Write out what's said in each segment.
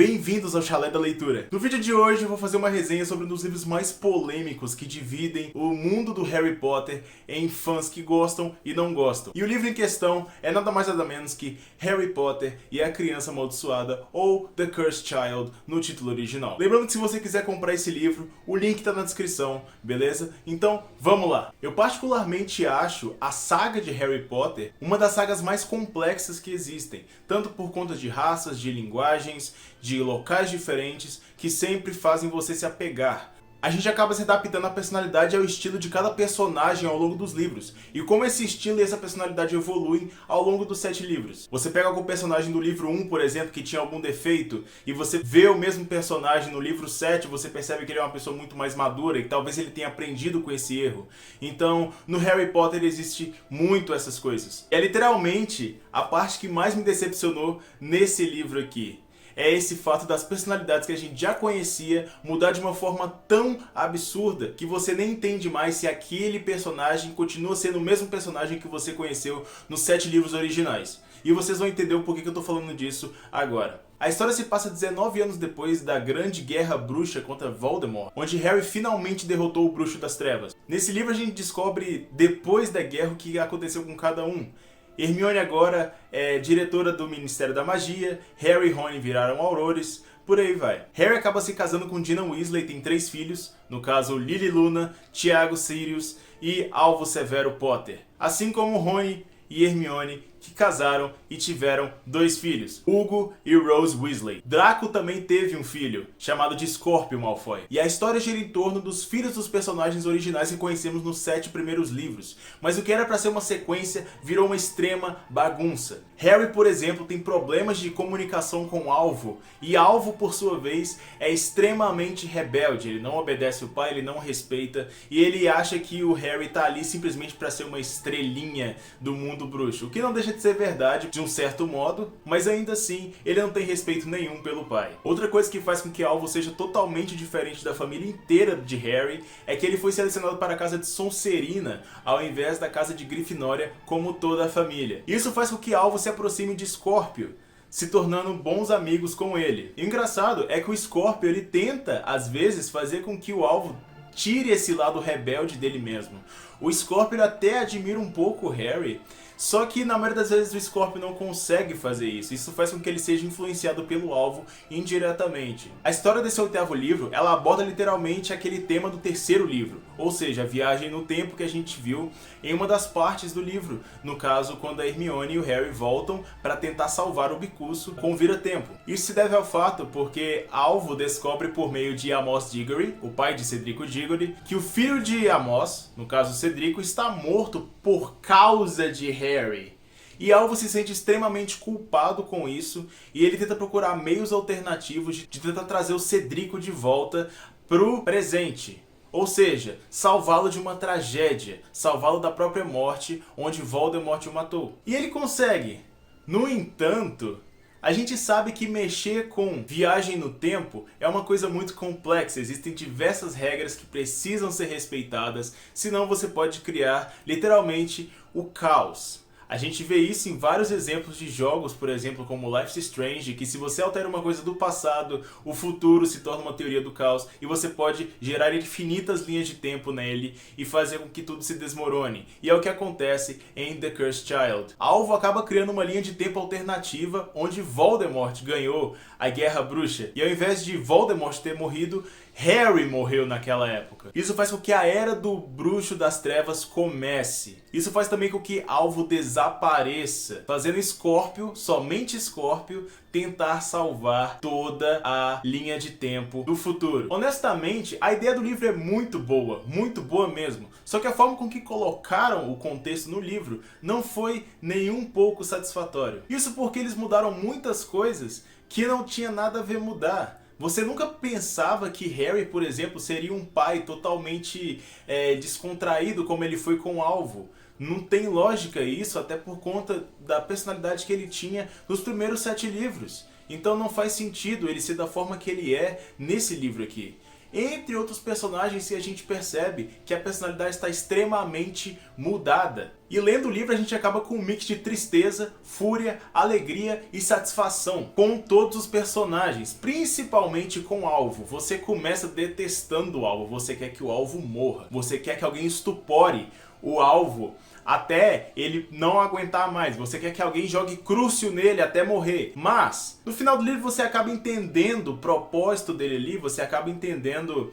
Bem-vindos ao Chalé da Leitura. No vídeo de hoje eu vou fazer uma resenha sobre um dos livros mais polêmicos que dividem o mundo do Harry Potter em fãs que gostam e não gostam. E o livro em questão é nada mais nada menos que Harry Potter e a Criança Amaldiçoada, ou The Cursed Child no título original. Lembrando que se você quiser comprar esse livro, o link tá na descrição, beleza? Então, vamos lá! Eu particularmente acho a saga de Harry Potter uma das sagas mais complexas que existem, tanto por conta de raças, de linguagens, de locais diferentes que sempre fazem você se apegar. A gente acaba se adaptando à personalidade e ao estilo de cada personagem ao longo dos livros, e como esse estilo e essa personalidade evoluem ao longo dos 7 livros. Você pega algum personagem do livro 1, por exemplo, que tinha algum defeito, e você vê o mesmo personagem no livro 7, você percebe que ele é uma pessoa muito mais madura e talvez ele tenha aprendido com esse erro. Então, no Harry Potter existe muito essas coisas. É literalmente a parte que mais me decepcionou nesse livro aqui. É esse fato das personalidades que a gente já conhecia mudar de uma forma tão absurda que você nem entende mais se aquele personagem continua sendo o mesmo personagem que você conheceu nos 7 livros originais. E vocês vão entender o porquê que eu tô falando disso agora. A história se passa 19 anos depois da grande guerra bruxa contra Voldemort, onde Harry finalmente derrotou o Bruxo das Trevas. Nesse livro a gente descobre, depois da guerra, o que aconteceu com cada um. Hermione agora é diretora do Ministério da Magia, Harry e Rony viraram aurores, por aí vai. Harry acaba se casando com Gina Weasley, tem 3 filhos, no caso Lily Luna, Tiago Sirius e Alvo Severo Potter. Assim como Rony e Hermione, que casaram e tiveram 2 filhos, Hugo e Rose Weasley. Draco também teve um filho, chamado de Scorpio Malfoy. E a história gira em torno dos filhos dos personagens originais que conhecemos nos 7 primeiros livros. Mas o que era para ser uma sequência virou uma extrema bagunça. Harry, por exemplo, tem problemas de comunicação com o Alvo, e Alvo, por sua vez, é extremamente rebelde. Ele não obedece o pai, ele não respeita, e ele acha que o Harry tá ali simplesmente para ser uma estrelinha do mundo bruxo, o que não deixa de ser verdade de um certo modo, mas ainda assim ele não tem respeito nenhum pelo pai. Outra coisa que faz com que Alvo seja totalmente diferente da família inteira de Harry é que ele foi selecionado para a casa de Sonserina ao invés da casa de Grifinória, como toda a família. Isso faz com que Alvo se aproxime de Scorpio, se tornando bons amigos com ele. E o engraçado é que o Scorpio ele tenta às vezes fazer com que o Alvo tire esse lado rebelde dele mesmo. O Scorpio até admira um pouco o Harry, só que na maioria das vezes o Scorpio não consegue fazer isso. Isso faz com que ele seja influenciado pelo Alvo indiretamente. A história desse 8º livro, ela aborda literalmente aquele tema do 3º livro, ou seja, a viagem no tempo que a gente viu em uma das partes do livro, no caso quando a Hermione e o Harry voltam para tentar salvar o Bicurso com o Vira-Tempo. Isso se deve ao fato porque Alvo descobre por meio de Amos Diggory, o pai de Cedrico Diggory, que o filho de Amos, no caso Cedrico, está morto por causa de Harry. E Alvo se sente extremamente culpado com isso e ele tenta procurar meios alternativos de tentar trazer o Cedrico de volta pro presente. Ou seja, salvá-lo de uma tragédia, salvá-lo da própria morte onde Voldemort o matou. E ele consegue. No entanto, a gente sabe que mexer com viagem no tempo é uma coisa muito complexa. Existem diversas regras que precisam ser respeitadas, senão você pode criar literalmente o caos. A gente vê isso em vários exemplos de jogos, por exemplo, como Life is Strange, que se você altera uma coisa do passado, o futuro se torna uma teoria do caos e você pode gerar infinitas linhas de tempo nele e fazer com que tudo se desmorone. E é o que acontece em The Cursed Child. Alvo acaba criando uma linha de tempo alternativa onde Voldemort ganhou a Guerra Bruxa e ao invés de Voldemort ter morrido, Harry morreu naquela época. Isso faz com que a Era do Bruxo das Trevas comece. Isso faz também com que Alvo desapareça, fazendo Scorpio, somente Scorpio, tentar salvar toda a linha de tempo do futuro. Honestamente, a ideia do livro é muito boa mesmo. Só que a forma com que colocaram o contexto no livro não foi nem um pouco satisfatório. Isso porque eles mudaram muitas coisas que não tinha nada a ver mudar. Você nunca pensava que Harry, por exemplo, seria um pai totalmente descontraído como ele foi com o Alvo. Não tem lógica isso, até por conta da personalidade que ele tinha nos primeiros 7 livros. Então não faz sentido ele ser da forma que ele é nesse livro aqui. entre outros personagens que a gente percebe que a personalidade está extremamente mudada. E lendo o livro a gente acaba com um mix de tristeza, fúria, alegria e satisfação com todos os personagens, principalmente com o alvo. Você começa detestando o alvo, você quer que o alvo morra, você quer que alguém estupore o alvo até ele não aguentar mais, você quer que alguém jogue crucio nele até morrer. Mas no final do livro você acaba entendendo o propósito dele ali, você acaba entendendo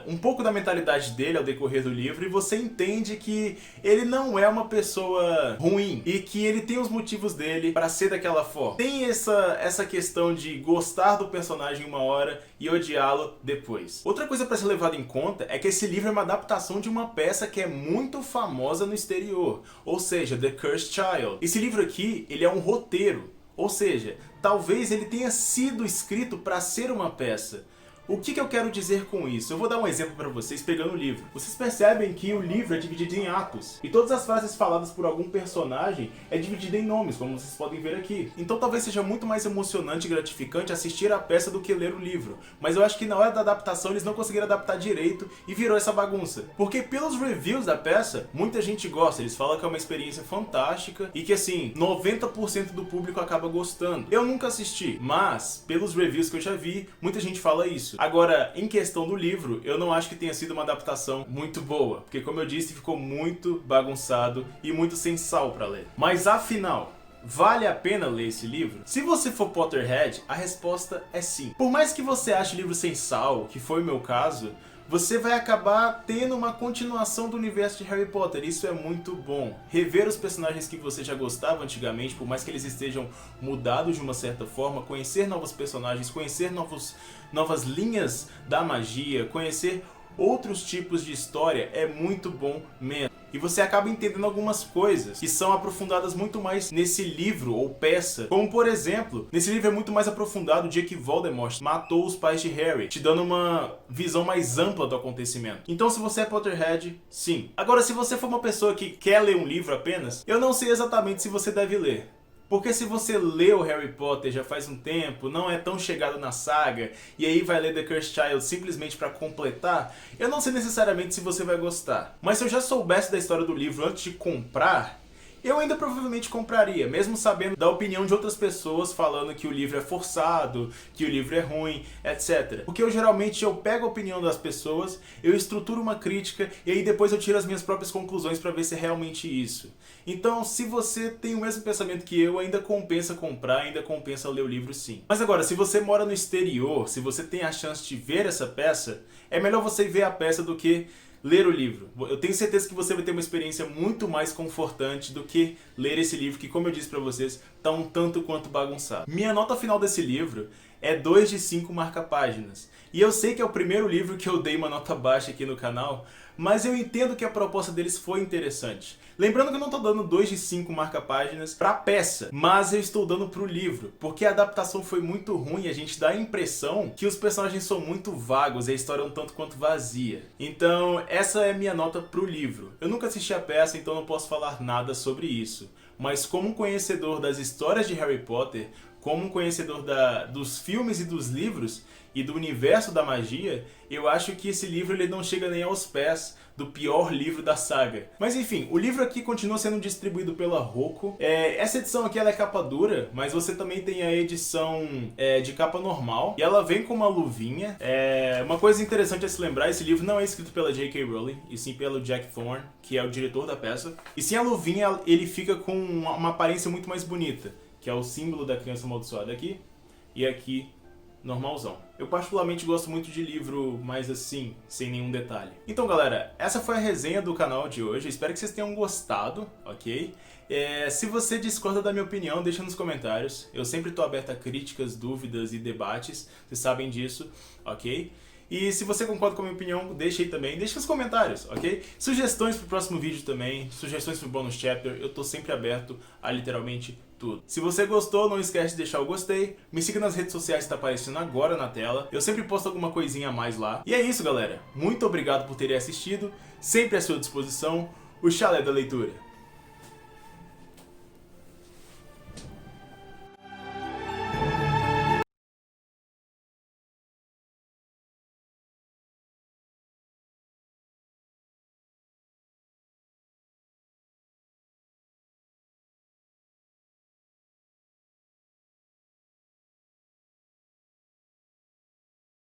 um pouco da mentalidade dele ao decorrer do livro, e você entende que ele não é uma pessoa ruim e que ele tem os motivos dele para ser daquela forma. Tem essa questão de gostar do personagem uma hora e odiá-lo depois. Outra coisa para ser levada em conta é que esse livro é uma adaptação de uma peça que é muito famosa no exterior, ou seja, The Cursed Child. Esse livro aqui, ele é um roteiro, ou seja, talvez ele tenha sido escrito para ser uma peça. O que eu quero dizer com isso? Eu vou dar um exemplo para vocês pegando o livro. Vocês percebem que o livro é dividido em atos, e todas as frases faladas por algum personagem é dividida em nomes, como vocês podem ver aqui. Então talvez seja muito mais emocionante e gratificante assistir a peça do que ler o livro. Mas eu acho que na hora da adaptação eles não conseguiram adaptar direito e virou essa bagunça. Porque pelos reviews da peça, muita gente gosta, eles falam que é uma experiência fantástica e que assim, 90% do público acaba gostando. Eu nunca assisti, mas pelos reviews que eu já vi, muita gente fala isso. Agora, em questão do livro, eu não acho que tenha sido uma adaptação muito boa, porque como eu disse, ficou muito bagunçado e muito sem sal pra ler. Mas afinal, vale a pena ler esse livro? Se você for Potterhead, a resposta é sim. Por mais que você ache o livro sem sal, que foi o meu caso, você vai acabar tendo uma continuação do universo de Harry Potter. Isso é muito bom. Rever os personagens que você já gostava antigamente, por mais que eles estejam mudados de uma certa forma, conhecer novos personagens, conhecer novas linhas da magia, conhecer outros tipos de história é muito bom mesmo. E você acaba entendendo algumas coisas que são aprofundadas muito mais nesse livro ou peça. Como por exemplo, nesse livro é muito mais aprofundado o dia que Voldemort matou os pais de Harry, te dando uma visão mais ampla do acontecimento. Então se você é Potterhead, sim. Agora se você for uma pessoa que quer ler um livro apenas, eu não sei exatamente se você deve ler. Porque se você leu Harry Potter já faz um tempo, não é tão chegado na saga, e aí vai ler The Cursed Child simplesmente para completar, eu não sei necessariamente se você vai gostar. Mas se eu já soubesse da história do livro antes de comprar, eu ainda provavelmente compraria, mesmo sabendo da opinião de outras pessoas falando que o livro é forçado, que o livro é ruim, etc. Porque eu pego a opinião das pessoas, eu estruturo uma crítica e aí depois eu tiro as minhas próprias conclusões para ver se é realmente isso. Então, se você tem o mesmo pensamento que eu, ainda compensa comprar, ainda compensa ler o livro sim. Mas agora, se você mora no exterior, se você tem a chance de ver essa peça, é melhor você ver a peça do que ler o livro. Eu tenho certeza que você vai ter uma experiência muito mais confortante do que ler esse livro, que como eu disse pra vocês, tá um tanto quanto bagunçado. Minha nota final desse livro é 2 de 5 marca-páginas. E eu sei que é o primeiro livro que eu dei uma nota baixa aqui no canal, mas eu entendo que a proposta deles foi interessante. Lembrando que eu não estou dando 2 de 5 marca-páginas para a peça, mas eu estou dando para o livro, porque a adaptação foi muito ruim e a gente dá a impressão que os personagens são muito vagos e a história é um tanto quanto vazia. Então essa é a minha nota para o livro. Eu nunca assisti a peça, então não posso falar nada sobre isso. Mas como um conhecedor das histórias de Harry Potter, como um conhecedor dos filmes e dos livros e do universo da magia, eu acho que esse livro ele não chega nem aos pés do pior livro da saga. Mas enfim, o livro aqui continua sendo distribuído pela Roku. Essa edição aqui ela é capa dura, mas você também tem a edição de capa normal. E ela vem com uma luvinha. Uma coisa interessante a se lembrar, esse livro não é escrito pela J.K. Rowling, e sim pelo Jack Thorne, que é o diretor da peça. E sem a luvinha, ele fica com uma aparência muito mais bonita, que é o símbolo da criança amaldiçoada aqui, e aqui normalzão. Eu particularmente gosto muito de livro mais assim, sem nenhum detalhe. Então galera, essa foi a resenha do canal de hoje, eu espero que vocês tenham gostado, ok? Se você discorda da minha opinião, deixa nos comentários, eu sempre estou aberto a críticas, dúvidas e debates, vocês sabem disso, ok? E se você concorda com a minha opinião, deixa aí também, deixa nos comentários, ok? Sugestões pro próximo vídeo também, sugestões pro bonus chapter, eu tô sempre aberto a literalmente tudo. Se você gostou, não esquece de deixar o gostei, me siga nas redes sociais que tá aparecendo agora na tela, eu sempre posto alguma coisinha a mais lá. E é isso galera, muito obrigado por terem assistido, sempre à sua disposição, o Chalé da Leitura.